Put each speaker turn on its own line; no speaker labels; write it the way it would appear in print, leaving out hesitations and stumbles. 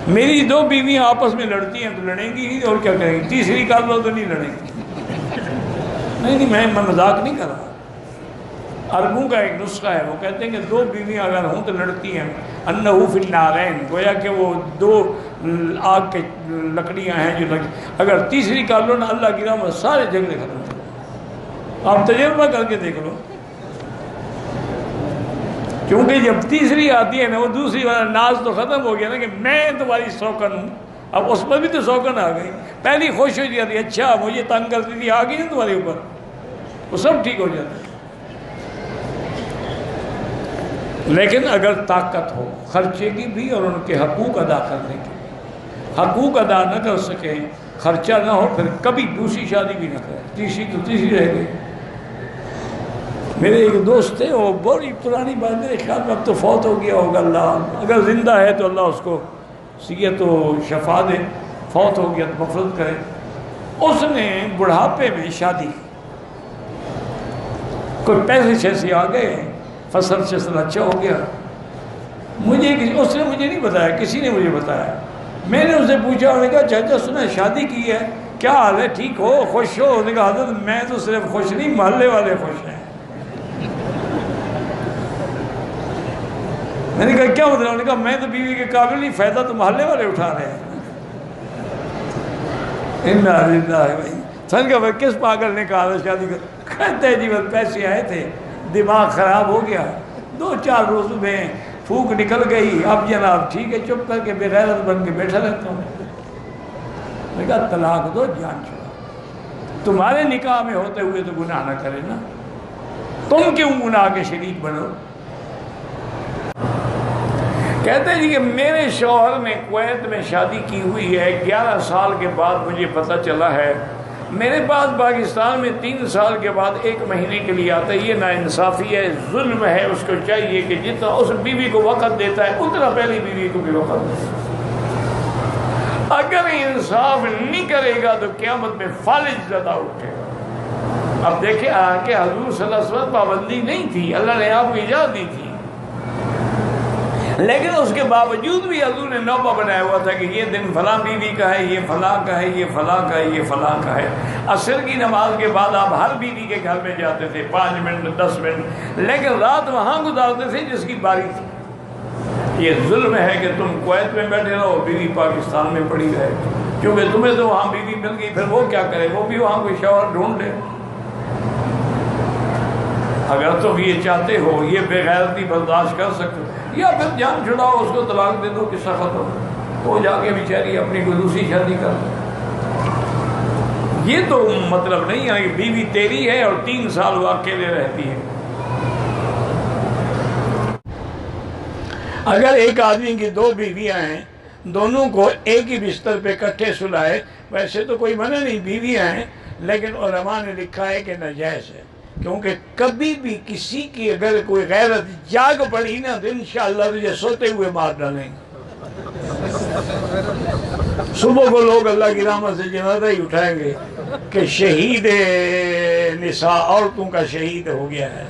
میری دو بیویاں آپس میں لڑتی ہیں تو لڑیں گی اور کیا کریں گی، تیسری کر لو تو نہیں لڑیں گی۔ نہیں میں مذاق نہیں کر رہا۔ عربوں کا ایک نسخہ ہے، وہ کہتے ہیں کہ دو بیویاں اگر ہوں تو لڑتی ہیں، انہو فی النارین، گویا کہ وہ دو آگ کے لکڑیاں ہیں جو اگر تیسری کر لو نا اللہ کی رحمت سارے جھگڑے ختم ہو جائیں۔ آپ تجربہ کر کے دیکھ لو، کیونکہ جب تیسری آتی ہے نا وہ دوسری والا ناز تو ختم ہو گیا نا کہ میں تمہاری سوکن ہوں، اب اس پر بھی تو سوکن آ گئی۔ پہلی خوش ہو جاتی، اچھا مجھے تنگ کرتی تھی، آ گئی نا تمہارے اوپر، وہ سب ٹھیک ہو جاتا ہے۔ لیکن اگر طاقت ہو خرچے کی بھی اور ان کے حقوق ادا کرنے کی، حقوق ادا نہ کر سکیں، خرچہ نہ ہو، پھر کبھی دوسری شادی بھی نہ کریں، تیسری تو تیسری رہ گئی۔ میرے ایک دوست تھے، وہ بڑی پرانی بات، میرے خیال میں اب تو فوت ہو گیا ہوگا، اللہ اگر زندہ ہے تو اللہ اس کو صحت و شفا دے، فوت ہو گیا تو مغفرت کرے۔ اس نے بڑھاپے میں شادی کی، کوئی پیسے شیسے آ گئے، فصل شصل اچھا ہو گیا۔ اس نے مجھے نہیں بتایا، کسی نے مجھے بتایا۔ میں نے اس سے پوچھا، انہوں نے کہا چاچا سنا شادی کی ہے، کیا حال ہے، ٹھیک ہو، خوش ہو؟ انہوں نے کہا حضرت میں تو صرف خوش نہیں، محلے والے خوش ہیں۔ میں نے کہا کیا مطلب؟ انہوں نے کہا میں تو بیوی کے قابل نہیں، فائدہ تو محلے والے اٹھا رہے ہیں۔ سن کا بھائی کس پاگل نے کہا تھا شادی کر؟ کہتے ہیں جی بس پیسے آئے تھے، دماغ خراب ہو گیا، 2-4 روز میں پھوک نکل گئی، اب جناب ٹھیک ہے، چپ کر کے بے غیرت بن کے بیٹھا رہتا ہوں۔ میں نے کہا طلاق دو، جان چھوڑا، تمہارے نکاح میں ہوتے ہوئے تو گناہ نہ کرے نا، تم کیوں گناہ کے شریک بنو؟ کہتے ہیں جی کہ میرے شوہر نے کویت میں شادی کی ہوئی ہے، 11 سال کے بعد مجھے پتہ چلا ہے، میرے پاس پاکستان میں 3 سال کے بعد 1 مہینے کے لیے آتا ہے۔ یہ ناانصافی ہے، ظلم ہے، اس کو چاہیے کہ جتنا اس بیوی کو وقت دیتا ہے اتنا پہلی بیوی کو بھی وقت دے۔ اگر انصاف نہیں کرے گا تو قیامت میں فالج زدہ اٹھے گا۔ اب دیکھیں کہ حضور صلی اللہ علیہ وسلم پابندی نہیں تھی، اللہ نے آپ کو اجازت دی تھی، لیکن اس کے باوجود بھی حضور نے نوبہ بنایا ہوا تھا کہ یہ دن فلاں بیوی کا ہے، یہ فلاں کا ہے، یہ فلاں کا ہے، یہ فلاں کا ہے۔ عصر کی نماز کے بعد آپ ہر بیوی کے گھر میں جاتے تھے 5 منٹ 10 منٹ، لیکن رات وہاں گزارتے تھے جس کی باری تھی۔ یہ ظلم ہے کہ تم کویت میں بیٹھے رہو، بیوی پاکستان میں پڑی رہے، کیونکہ تمہیں تو وہاں بیوی مل گئی، پھر وہ کیا کرے، وہ بھی وہاں کوئی شوہر ڈھونڈ لے۔ اگر تم یہ چاہتے ہو، یہ بے غیرتی برداشت کر سکتے ہو، یا پھر جان چھڑاؤ، اس کو طلاق دے دو، قصہ ختم، وہ جا کے بیچاری اپنی کوئی دوسری شادی کر دے۔ یہ تو مطلب نہیں ہے کہ بیوی تیری ہے اور 3 سال وہ اکیلے رہتی ہے۔ اگر ایک آدمی کی 2 بیویاں ہیں، دونوں کو ایک ہی بستر پہ اکٹھے سلائے، ویسے تو کوئی منع نہیں، بیویاں ہیں، لیکن علماء نے لکھا ہے کہ ناجائز ہے، کیونکہ کبھی بھی کسی کی اگر کوئی غیرت جاگ پڑی نا تو انشاءاللہ تجھے سوتے ہوئے مار ڈالیں گے۔ صبح کو لوگ اللہ کی رحمت سے جنازہ ہی اٹھائیں گے کہ شہید نساء، عورتوں کا شہید ہو گیا ہے۔